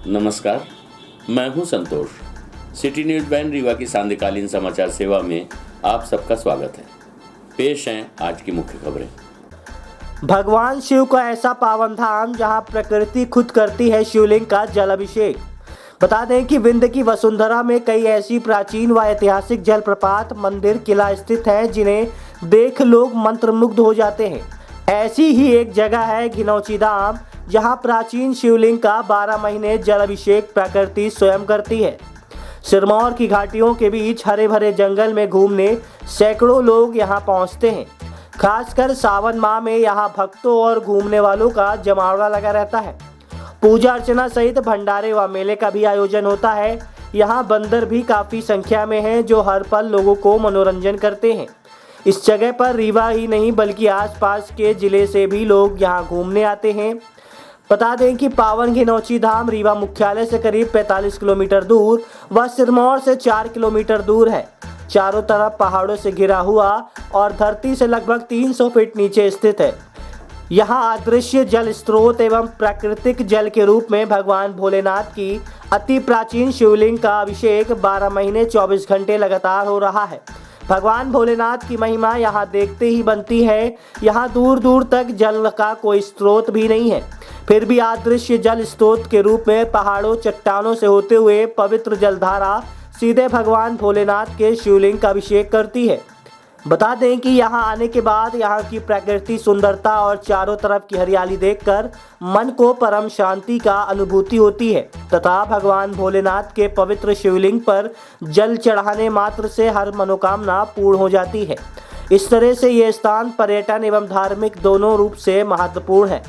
नमस्कार, मैं हूं संतोष। सिटी न्यूज़ वैन रीवा की सांध्यकालीन समाचार सेवा में आप सबका स्वागत है। पेश हैं आज की मुख्य खबरें। भगवान शिव का ऐसा पावन धाम जहां प्रकृति खुद करती है शिवलिंग का जल अभिषेक। बता दें कि विंध्य की वसुंधरा में कई ऐसी प्राचीन व ऐतिहासिक जलप्रपात, मंदिर, किला स्थित हैं जिन्हें देख लोग मंत्रमुग्ध हो जाते हैं। ऐसी ही एक जगह है घिनौची धाम, जहां प्राचीन शिवलिंग का 12 महीने जल अभिषेक प्रकृति स्वयं करती है। सिरमौर की घाटियों के बीच हरे भरे जंगल में घूमने सैकड़ों लोग यहां पहुंचते हैं। खासकर सावन माह में यहां भक्तों और घूमने वालों का जमावड़ा लगा रहता है। पूजा अर्चना सहित भंडारे व मेले का भी आयोजन होता है। यहां बंदर भी काफी संख्या में हैं जो हर पल लोगों को मनोरंजन करते हैं। इस जगह पर रीवा ही नहीं बल्कि आसपास के जिले से भी लोग यहां घूमने आते हैं। बता दें कि पावन घिनौची धाम रीवा मुख्यालय से करीब 45 किलोमीटर दूर व सिरमौर से 4 किलोमीटर दूर है। चारों तरफ पहाड़ों से घिरा हुआ और धरती से लगभग 300 फीट नीचे स्थित है। यहाँ अदृश्य जल स्रोत एवं प्राकृतिक जल के रूप में भगवान भोलेनाथ की अति प्राचीन शिवलिंग का अभिषेक 12 महीने 24 घंटे लगातार हो रहा है। भगवान भोलेनाथ की महिमा यहाँ देखते ही बनती है। यहाँ दूर दूर तक जल का कोई स्रोत भी नहीं है, फिर भी अदृश्य जल स्रोत के रूप में पहाड़ों, चट्टानों से होते हुए पवित्र जलधारा सीधे भगवान भोलेनाथ के शिवलिंग का अभिषेक करती है। बता दें कि यहाँ आने के बाद यहाँ की प्रकृति सुंदरता और चारों तरफ की हरियाली देखकर मन को परम शांति का अनुभूति होती है तथा भगवान भोलेनाथ के पवित्र शिवलिंग पर जल चढ़ाने मात्र से हर मनोकामना पूर्ण हो जाती है। इस तरह से ये स्थान पर्यटन एवं धार्मिक दोनों रूप से महत्वपूर्ण है।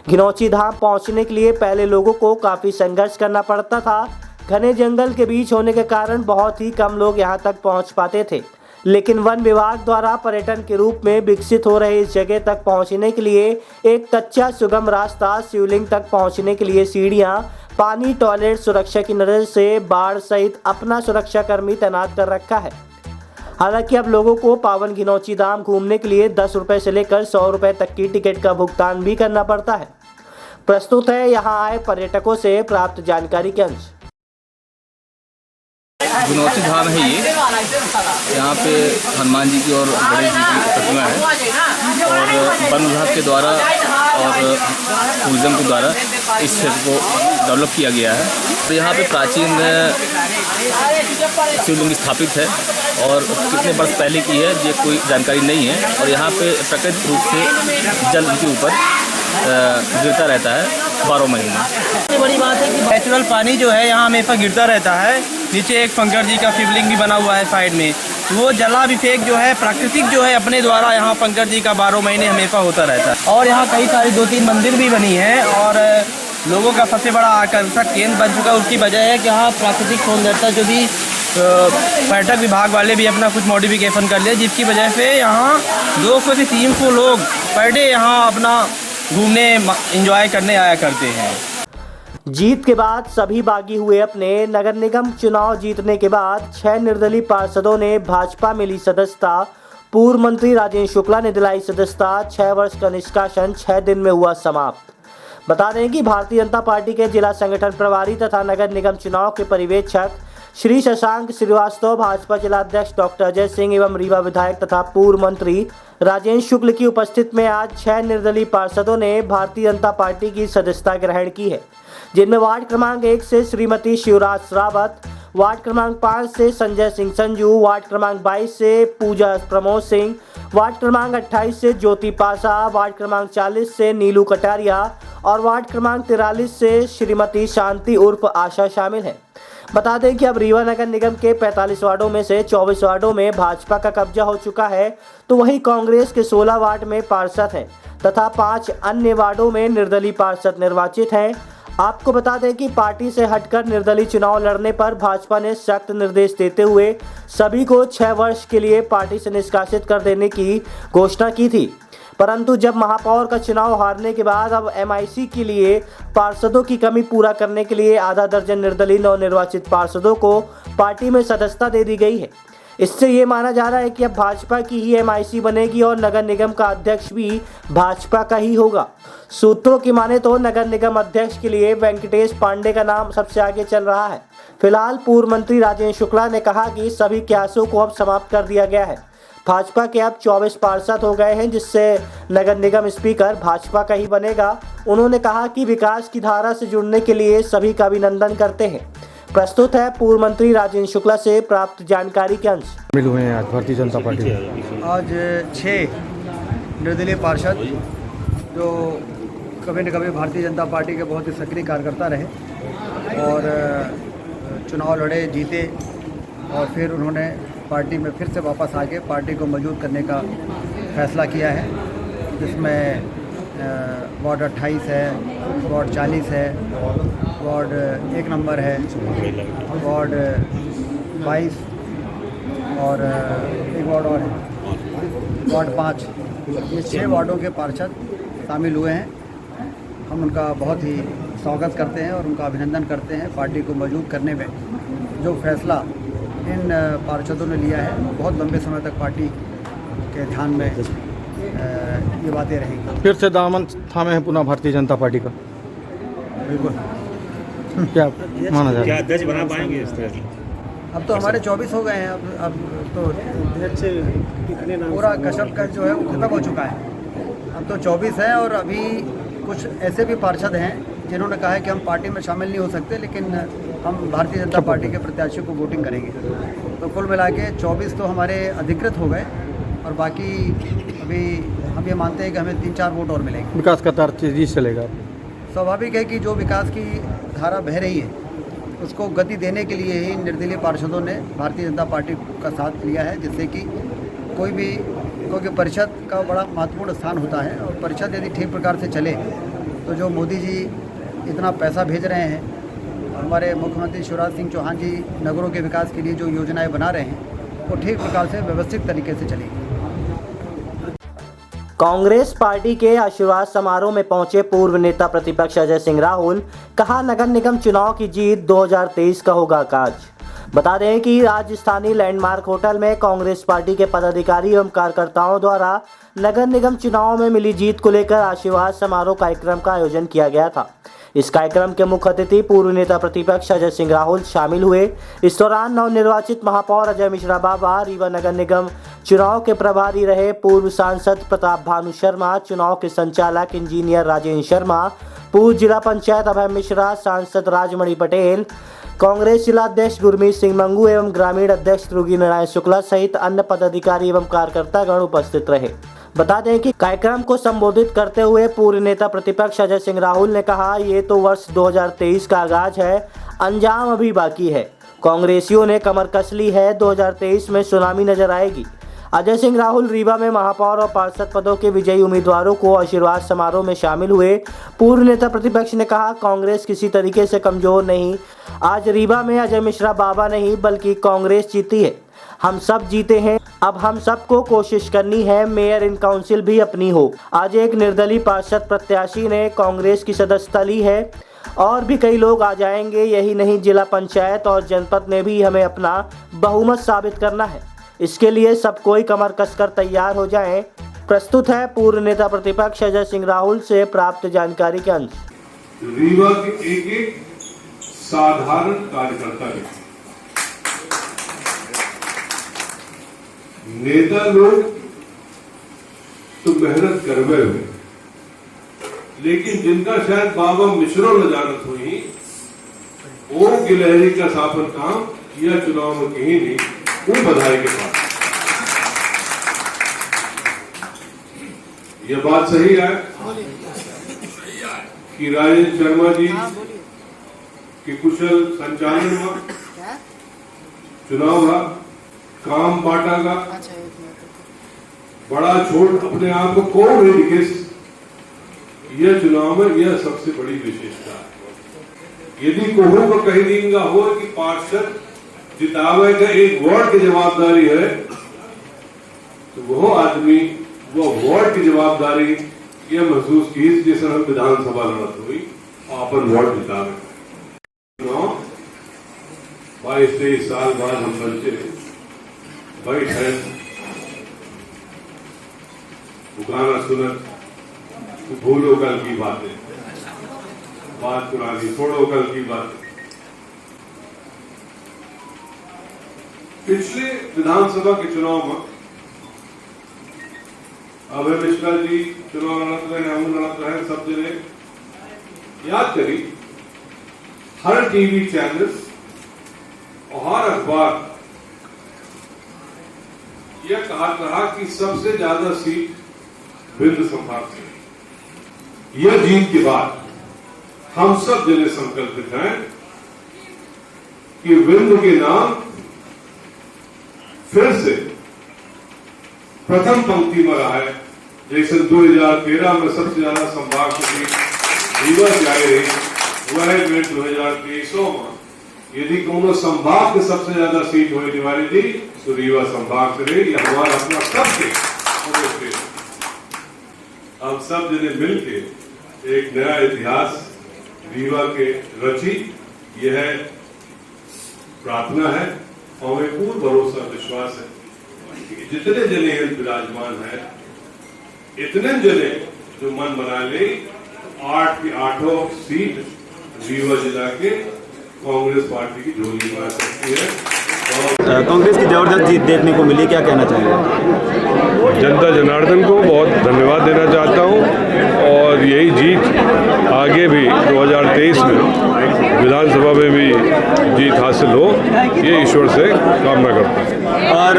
घिनौची धाम पहुँचने के लिए पहले लोगों को काफ़ी संघर्ष करना पड़ता था। घने जंगल के बीच होने के कारण बहुत ही कम लोग यहाँ तक पहुँच पाते थे, लेकिन वन विभाग द्वारा पर्यटन के रूप में विकसित हो रहे इस जगह तक पहुंचने के लिए एक कच्चा सुगम रास्ता, शिवलिंग तक पहुंचने के लिए सीढ़ियां, पानी, टॉयलेट, सुरक्षा की नजर से बाढ़ सहित अपना सुरक्षा कर्मी तैनात कर रखा है। हालांकि अब लोगों को पावन घिनौची धाम घूमने के लिए 10 रुपये से लेकर 100 रुपये तक की टिकट का भुगतान भी करना पड़ता है। प्रस्तुत है यहाँ आए पर्यटकों से प्राप्त जानकारी के अंश। घिनौची धाम है ये। यहाँ पे हनुमान जी की और गणेश जी की प्रतिमा है और वन विभाग के द्वारा और टूरिज्म के द्वारा इस क्षेत्र को डेवलप किया गया है। तो यहाँ पे प्राचीन शिवलिंग स्थापित है और कितने वर्ष पहले की है ये कोई जानकारी नहीं है। और यहाँ पे प्राकृतिक रूप से जल के ऊपर गिरता रहता है 12 महीने। सबसे बड़ी बात है कि नेचुरल पानी जो है यहाँ हमेशा गिरता रहता है। नीचे एक शंकर जी का शिवलिंग भी बना हुआ है साइड में। वो जलाभिषेक जो है प्राकृतिक जो है अपने द्वारा यहाँ शंकर जी का 12 महीने हमेशा होता रहता है। और यहाँ कई सारी 2-3 मंदिर भी बनी है और लोगों का सबसे बड़ा आकर्षक केंद्र बन चुका है। उसकी वजह है कि यहाँ प्राकृतिक सौंदर्यता जो भी पर्यटक विभाग वाले भी अपना कुछ मॉडिफिकेशन कर लिया, जिसकी वजह से यहाँ 200 से 300 लोग पर डे यहाँ अपना घूमने एंजॉय करने आया करते हैं। जीत के बाद सभी बागी हुए अपने। नगर निगम चुनाव जीतने के बाद 6 निर्दलीय पार्षदों ने भाजपा में ली सदस्यता। पूर्व मंत्री राजेंद्र शुक्ला ने दिलाई सदस्यता। 6 वर्ष का निष्कासन 6 दिन में हुआ समाप्त। बता दें कि भारतीय जनता पार्टी के जिला संगठन प्रभारी तथा नगर निगम चुनाव के पर्यवेक्षक श्री शशांक श्रीवास्तव, भाजपा जिलाध्यक्ष डॉक्टर अजय सिंह एवं रीवा विधायक तथा पूर्व मंत्री राजेंद्र शुक्ल की उपस्थिति में आज 6 निर्दलीय पार्षदों ने भारतीय जनता पार्टी की सदस्यता ग्रहण की है, जिनमें वार्ड क्रमांक 1 से श्रीमती शिवराज रावत, वार्ड क्रमांक 5 से संजय सिंह संजू, वार्ड क्रमांक 22 से पूजा प्रमोद सिंह, वार्ड क्रमांक 28 से ज्योति पासा, वार्ड क्रमांक 40 से नीलू कटारिया और वार्ड क्रमांक 43 से श्रीमती शांति उर्फ आशा शामिल है। बता दें कि अब रीवा नगर निगम के 45 वार्डों में से 24 वार्डों में भाजपा का कब्जा हो चुका है, तो वहीं कांग्रेस के 16 वार्ड में पार्षद हैं तथा 5 अन्य वार्डों में निर्दलीय पार्षद निर्वाचित हैं। आपको बता दें कि पार्टी से हटकर निर्दलीय चुनाव लड़ने पर भाजपा ने सख्त निर्देश देते हुए सभी को 6 वर्ष के लिए पार्टी से निष्कासित कर देने की घोषणा की थी। परंतु जब महापौर का चुनाव हारने के बाद अब एमआईसी के लिए पार्षदों की कमी पूरा करने के लिए आधा दर्जन निर्दलीय नवनिर्वाचित पार्षदों को पार्टी में सदस्यता दे दी गई है। इससे ये माना जा रहा है कि अब भाजपा की ही एमआईसी बनेगी और नगर निगम का अध्यक्ष भी भाजपा का ही होगा। सूत्रों की माने तो नगर निगम अध्यक्ष के लिए वेंकटेश पांडे का नाम सबसे आगे चल रहा है। फिलहाल पूर्व मंत्री राजेंद्र शुक्ला ने कहा कि सभी प्रयासों को अब समाप्त कर दिया गया है। भाजपा के अब 24 पार्षद हो गए हैं, जिससे नगर निगम स्पीकर भाजपा का ही बनेगा। उन्होंने कहा कि विकास की धारा से जुड़ने के लिए सभी का अभिनंदन करते हैं। प्रस्तुत है पूर्व मंत्री राजेंद्र शुक्ला से प्राप्त जानकारी के अंश। शामिल हुए हैं आज भारतीय जनता पार्टी में। आज 6 निर्दलीय पार्षद जो कभी न कभी भारतीय जनता पार्टी के बहुत ही सक्रिय कार्यकर्ता रहे और चुनाव लड़े, जीते और फिर उन्होंने पार्टी में फिर से वापस आके पार्टी को मजबूत करने का फैसला किया है, जिसमें वार्ड 28 है, वार्ड 40 है, वार्ड 1 नंबर है, वार्ड 22 और एक वार्ड और है, वार्ड 5। ये 6 वार्डों के पार्षद शामिल हुए हैं। हम उनका बहुत ही स्वागत करते हैं और उनका अभिनंदन करते हैं। पार्टी को मजबूत करने में जो फैसला इन पार्षदों ने लिया है, बहुत लंबे समय तक पार्टी के ध्यान में ये बातें रहेंगी। फिर से दामन थामे हैं पुनः भारतीय जनता पार्टी का, बिल्कुल। क्या माना जाए? क्या अध्यक्ष बना पाएंगे इस तरह से? अब तो हमारे 24 हो गए हैं। अब तो पूरा कशमकश जो है वो खत्म हो चुका है। अब तो 24 है और अभी कुछ ऐसे भी पार्षद हैं जिन्होंने कहा है कि हम पार्टी में शामिल नहीं हो सकते, लेकिन हम भारतीय जनता पार्टी के प्रत्याशियों को वोटिंग करेंगे। तो कुल मिला के 24 तो हमारे अधिकृत हो गए और बाकी अभी हम ये मानते हैं कि हमें 3-4 वोट और मिलेंगे। विकास का तार तेजी से चलेगा। स्वाभाविक है कि जो विकास की धारा बह रही है उसको गति देने के लिए ही निर्दलीय पार्षदों ने भारतीय जनता पार्टी का साथ लिया है, जिससे कि कोई भी, क्योंकि परिषद का बड़ा महत्वपूर्ण स्थान होता है और परिषद यदि ठीक प्रकार से चले तो जो मोदी जी इतना पैसा भेज रहे हैं, हमारे मुख्यमंत्री शिवराज सिंह चौहान जी नगरों के विकास के लिए जो योजनाएं बना रहे हैं वो ठीक प्रकार से व्यवस्थित तरीके से चलेगी। कांग्रेस पार्टी के आशीर्वाद समारोह में पहुंचे पूर्व नेता प्रतिपक्ष अजय सिंह राहुल, कहा नगर निगम चुनाव की जीत 2023 का होगा आगाज। बता दें कि राजस्थानी लैंडमार्क होटल में कांग्रेस पार्टी के पदाधिकारी एवं कार्यकर्ताओं द्वारा नगर निगम चुनाव में मिली जीत को लेकर आशीर्वाद समारोह कार्यक्रम का आयोजन किया गया था। इस कार्यक्रम के मुख्य अतिथि पूर्व नेता प्रतिपक्ष अजय सिंह राहुल शामिल हुए। इस दौरान नवनिर्वाचित महापौर अजय मिश्रा बाबा, रीवा नगर निगम चुनाव के प्रभारी रहे पूर्व सांसद प्रताप भानु शर्मा, चुनाव के संचालक इंजीनियर राजेंद्र शर्मा, पूर्व जिला पंचायत अभय मिश्रा, सांसद राजमणि पटेल, कांग्रेस जिला अध्यक्ष गुरमीत सिंह मंगू एवं ग्रामीण अध्यक्ष ध्रुगी नारायण शुक्ला सहित अन्य पदाधिकारी एवं कार्यकर्तागण उपस्थित रहे। बता दें कि कार्यक्रम को संबोधित करते हुए पूर्व नेता प्रतिपक्ष अजय सिंह राहुल ने कहा, ये तो वर्ष 2023 का आगाज है, अंजाम अभी बाकी है। कांग्रेसियों ने कमर कस ली है, 2023 में सुनामी नजर आएगी। अजय सिंह राहुल रीवा में महापौर और पार्षद पदों के विजयी उम्मीदवारों को आशीर्वाद समारोह में शामिल हुए। पूर्व नेता प्रतिपक्ष ने कहा, कांग्रेस किसी तरीके से कमजोर नहीं। आज रीवा में अजय मिश्रा बाबा नहीं बल्कि कांग्रेस जीती है। हम सब जीते हैं, अब हम सबको कोशिश करनी है मेयर इन काउंसिल भी अपनी हो। आज एक निर्दलीय पार्षद प्रत्याशी ने कांग्रेस की सदस्यता ली है और भी कई लोग आ जाएंगे। यही नहीं, जिला पंचायत और जनपद में भी हमें अपना बहुमत साबित करना है। इसके लिए सब कोई कमर कसकर तैयार हो जाएं। प्रस्तुत है पूर्व नेता प्रतिपक्ष अजय सिंह राहुल से प्राप्त जानकारी के अंश। रीवा के एक साधारण कार्यकर्ता के नेता लोग तो मेहनत करवे हुए, लेकिन जिनका शायद बाबा मिश्रो न जानत हुई, वो गिलहरी का साफर काम किया चुनाव में कहीं नहीं, वो बधाई के बाद। यह बात सही है कि राजेंद्र शर्मा जी के कुशल संचालन में चुनाव का काम बांटा का बड़ा छोट अपने आप को कौन नहीं दिखे, यह चुनाव में यह सबसे बड़ी विशेषता है। यदि कोहू को कही देंगे हो कि पार्षद जितावे का एक वार्ड की जवाबदारी है, तो वह आदमी वो वार्ड की जवाबदारी यह महसूस की जैसे हम विधानसभा लड़त हुई अपन वार्ड जितावे। 22-23 साल बाद हम बचे, भाई बहन गाना सुनत भूलो कल की बातें, बात पुरानी छोड़ो कल की बातें। पिछले विधानसभा के चुनाव में अभय मिश्रा जी चुनाव लड़त रहे, हम लड़त रहे, सब जने याद करी हर टीवी चैनल और हर अखबार यह कहा रहा कि सबसे ज्यादा सीट विंध्य संभाग से। यह जीत के बाद हम सब जने संकल्पित हैं कि विंध्य के नाम फिर से प्रथम पंक्ति में रहा है। जैसे 2013 में सबसे ज्यादा संभाग की रीवा जाए रही, वह 2023 में यदि कोनो संभाग के सबसे ज्यादा सीट होने वाली थी तो रीवा संभाग से रही। हमारा अपना सबके हम सब जने मिलके एक नया इतिहास रीवा के रची, यह प्रार्थना है और हमें पूर्ण भरोसा विश्वास है कि जितने जने विराजमान है, इतने जने जो मन बना ले 8 की 8 सीट रीवा जिला के कांग्रेस पार्टी की झोली में आ सकती है। कांग्रेस की जबरदस्त जीत देखने को मिली, क्या कहना चाहेंगे? जनता जनार्दन को बहुत धन्यवाद देना चाहता हूं और यही जीत आगे भी 2023 में विधानसभा में भी जीत हासिल हो, ये ईश्वर से कामना करता हूं। और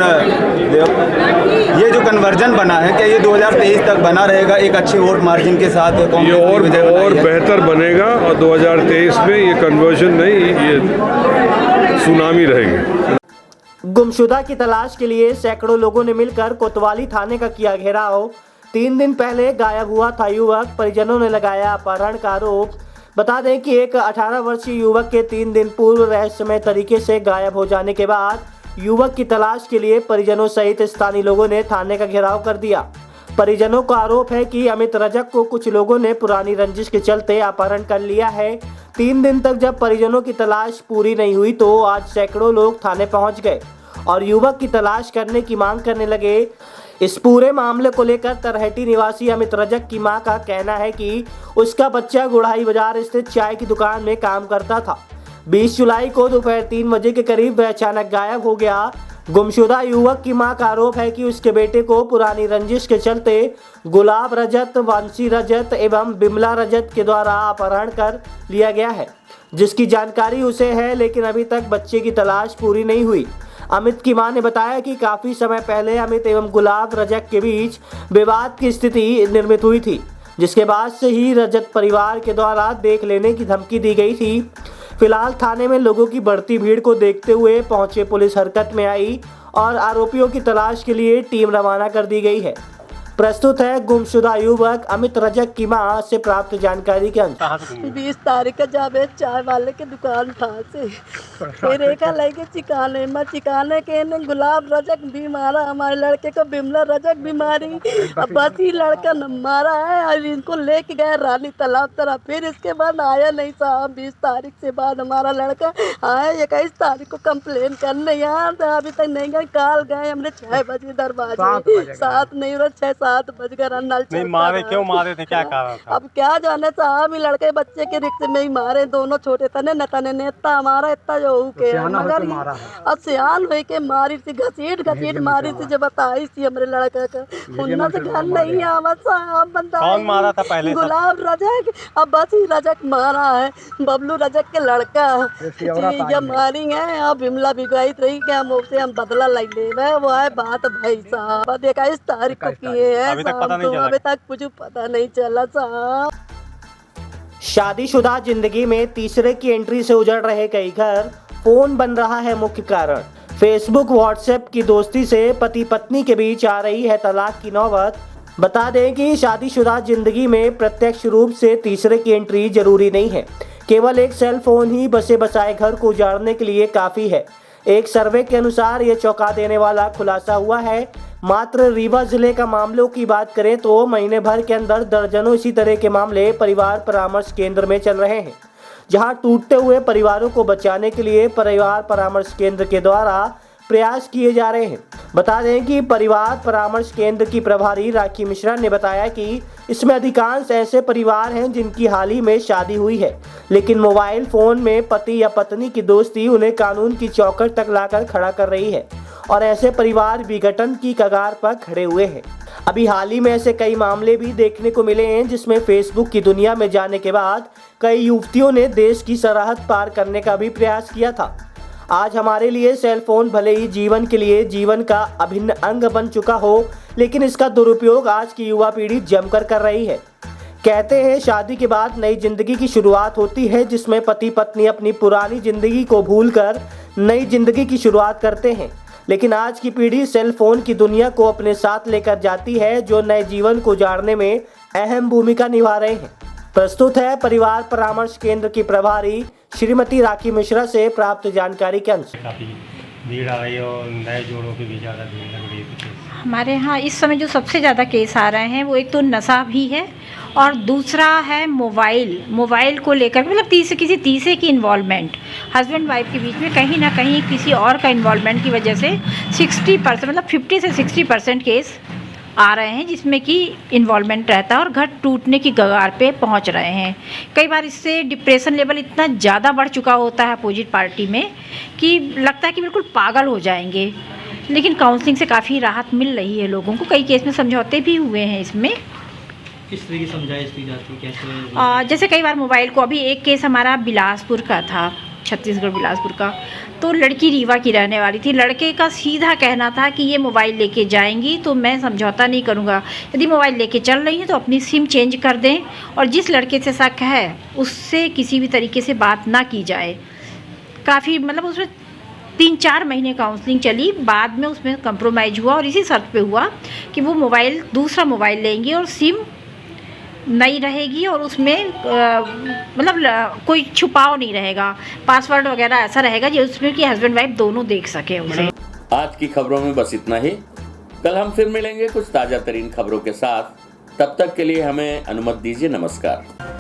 ये जो कन्वर्जन बना है, क्या ये 2023 तक बना रहेगा एक अच्छे वोट मार्जिन के साथ? ये और बेहतर बनेगा और 2023 में ये कन्वर्जन नहीं, ये सुनामी रहेगी। गुमशुदा की तलाश के लिए सैकड़ों लोगों ने मिलकर कोतवाली थाने का किया घेराव। 3 दिन पहले गायब हुआ था युवक, परिजनों ने लगाया अपहरण का आरोप। बता दें कि एक 18 वर्षीय युवक के 3 दिन पूर्व रहस्यमय तरीके से गायब हो जाने के बाद युवक की तलाश के लिए परिजनों सहित स्थानीय लोगों ने थाने का घेराव कर दिया। परिजनों का आरोप है कि अमित रजक को कुछ लोगों ने पुरानी रंजिश के चलते अपहरण कर लिया है। 3 दिन तक जब परिजनों की तलाश पूरी नहीं हुई तो आज सैकड़ों लोग थाने पहुंच गए और युवक की तलाश करने की मांग करने लगे। इस पूरे मामले को लेकर तरहटी निवासी अमित रजक की मां का कहना है कि उसका बच्चा गुड़ाई बाजार स्थित चाय की दुकान में काम करता था। 20 जुलाई को दोपहर 3 बजे के करीब वह अचानक गायब हो गया। गुमशुदा युवक की मां का आरोप है कि उसके बेटे को पुरानी रंजिश के चलते गुलाब रजत, वांसी रजत एवं बिमला रजत के द्वारा अपहरण कर लिया गया है, जिसकी जानकारी उसे है, लेकिन अभी तक बच्चे की तलाश पूरी नहीं हुई। अमित की मां ने बताया कि काफी समय पहले अमित एवं गुलाब रजक के बीच विवाद की स्थिति निर्मित हुई थी, जिसके बाद से ही रजत परिवार के द्वारा देख लेने की धमकी दी गई थी। फिलहाल थाने में लोगों की बढ़ती भीड़ को देखते हुए पहुंचे पुलिस हरकत में आई और आरोपियों की तलाश के लिए टीम रवाना कर दी गई है। प्रस्तुत है गुमशुदा युवक अमित रजक की मां से प्राप्त जानकारी के अनुसार। 20 तारीख का जावे चाय वाले के दुकान था से फिर एक लगे चिकाने के ने गुलाब रजक भी मारा, हमारे लड़के को बिमला रजक भी मारी। अब बस ही लड़का न मारा है और इनको लेके गए रानी तालाब तरफ। फिर इसके बाद आया नहीं साहब। 20 तारीख से बाद हमारा लड़का आया, 21 तारीख को कंप्लेन करने यहाँ था, अभी तक नहीं गए। काल गए हमने 6 बजे दरवाजे, 7 नहीं 6-7 बज गए। नल नहीं मारे, क्यों मारे थे, क्या कारण था? अब क्या जाने साहब, लड़के बच्चे के रिक्शे में ही मारे। दोनों छोटे तने नतने ने इतना हमारा इतना जो के मगर अब सियान हुई के मारी थी, घसीट मारी थी। जब बताई थी हमरे लड़का का उन्ना से घर नहीं आवा साहब। बंदा कौन मारा था पहले? गुलाब रजक। अब बस ही रजक मारा है, बबलू रजक के लड़का ये मारी है। अब बिमला भी गई रही कि हम उससे हम बदला ले ले, वो है बात भाई साहब। 21 तारीख को किए हैं, अभी तक कुछ पता नहीं चला साहब। शादीशुदा जिंदगी में तीसरे की एंट्री से उजड़ रहे कई घर, फोन बन रहा है मुख्य कारण। फेसबुक व्हाट्सएप की दोस्ती से पति पत्नी के बीच आ रही है तलाक की नौबत। बता दें कि शादीशुदा जिंदगी में प्रत्यक्ष रूप से तीसरे की एंट्री जरूरी नहीं है, केवल एक सेल फोन ही बसे बसाए घर को उजाड़ने के लिए काफी है। एक सर्वे के अनुसार ये चौंका देने वाला खुलासा हुआ है। मात्र रीवा जिले का मामलों की बात करें तो महीने भर के अंदर दर्जनों इसी तरह के मामले परिवार परामर्श केंद्र में चल रहे हैं, जहां टूटते हुए परिवारों को बचाने के लिए परिवार परामर्श केंद्र के द्वारा प्रयास किए जा रहे हैं। बता दें कि परिवार परामर्श केंद्र की प्रभारी राखी मिश्रा ने बताया कि इसमें अधिकांश ऐसे परिवार हैं जिनकी हाल ही में शादी हुई है, लेकिन मोबाइल फोन में पति या पत्नी की दोस्ती उन्हें कानून की चौखट तक लाकर खड़ा कर रही है और ऐसे परिवार विघटन की कगार पर खड़े हुए हैं। अभी हाल ही में ऐसे कई मामले भी देखने को मिले हैं जिसमें फेसबुक की दुनिया में जाने के बाद कई युवतियों ने देश की सरहद पार करने का भी प्रयास किया था। आज हमारे लिए सेल फोन भले ही जीवन के लिए जीवन का अभिन्न अंग बन चुका हो, लेकिन इसका दुरुपयोग आज की युवा पीढ़ी जमकर कर रही है। कहते हैं शादी के बाद नई जिंदगी की शुरुआत होती है, जिसमें पति पत्नी अपनी पुरानी जिंदगी को भूलकर नई जिंदगी की शुरुआत करते हैं। लेकिन आज की पीढ़ी सेल फोन की दुनिया को अपने साथ लेकर जाती है, जो नए जीवन को जाड़ने में अहम भूमिका निभा रहे हैं। प्रस्तुत है परिवार परामर्श केंद्र की प्रभारी श्रीमती राखी मिश्रा से प्राप्त जानकारी के अनुसार। काफ़ी भीड़ आ रही है और नए जोड़ों की भी ज़्यादा भीड़ लग रही है। हमारे यहाँ इस समय जो सबसे ज़्यादा केस आ रहे हैं वो एक तो नशा भी है और दूसरा है मोबाइल को लेकर, मतलब किसी तीसरे की इन्वॉल्वमेंट हस्बैंड वाइफ के बीच में कहीं ना कहीं किसी और का इन्वॉल्वमेंट की वजह से 60% मतलब 50 से 60% केस आ रहे हैं जिसमें कि इन्वॉल्वमेंट रहता है और घर टूटने की कगार पे पहुंच रहे हैं। कई बार इससे डिप्रेशन लेवल इतना ज़्यादा बढ़ चुका होता है अपोजिट पार्टी में कि लगता है कि बिल्कुल पागल हो जाएंगे, लेकिन काउंसलिंग से काफ़ी राहत मिल रही है लोगों को। कई केस में समझौते भी हुए हैं इसमें। किस तरीके समझाइश दी जाती है, कैसे? जैसे कई बार मोबाइल को, अभी एक केस हमारा बिलासपुर का था, छत्तीसगढ़ बिलासपुर का, तो लड़की रीवा की रहने वाली थी। लड़के का सीधा कहना था कि ये मोबाइल लेके जाएंगी तो मैं समझौता नहीं करूँगा, यदि मोबाइल लेके चल रही हैं तो अपनी सिम चेंज कर दें और जिस लड़के से शक है उससे किसी भी तरीके से बात ना की जाए। काफ़ी मतलब उसमें 3-4 महीने काउंसलिंग चली, बाद में उसमें कंप्रोमाइज़ हुआ और इसी शर्त पे हुआ कि वो दूसरा मोबाइल लेंगे और सिम नई रहेगी और उसमें मतलब कोई छुपाव नहीं रहेगा, पासवर्ड वगैरह ऐसा रहेगा जिसमें कि हस्बैंड वाइफ दोनों देख सके उसे। आज की खबरों में बस इतना ही। कल हम फिर मिलेंगे कुछ ताजा तरीन खबरों के साथ। तब तक के लिए हमें अनुमति दीजिए। नमस्कार।